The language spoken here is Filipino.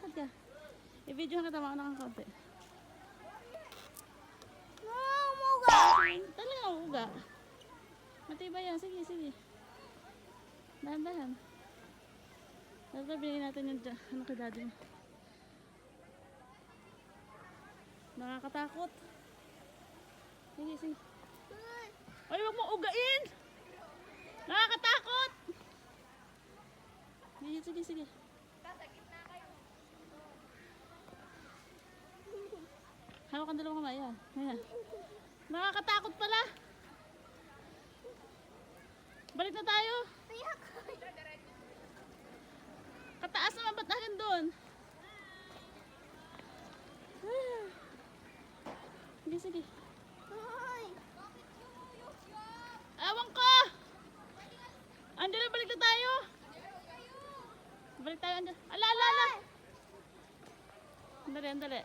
lakad ka. I-video na kita mga nakang konti. Talaga uga. Matibay yan. Sige, sige. Dahan-dahan. Sasabihin natin yung ano kay daddy mo. Nakakatakot. Sige, sige. Ay, wag mo ugain! Nakakatakot! Sige, sige, sige. Hawak ang dalawang kamay. Yan. Ayan. Nakakatakot pala. Balik na tayo. Kataas naman, ba't akin doon? Sige, sige. Ewan ko! Andyan, balik na tayo. Balik tayo, andyan. Ala, ala, ala. Andali, andali.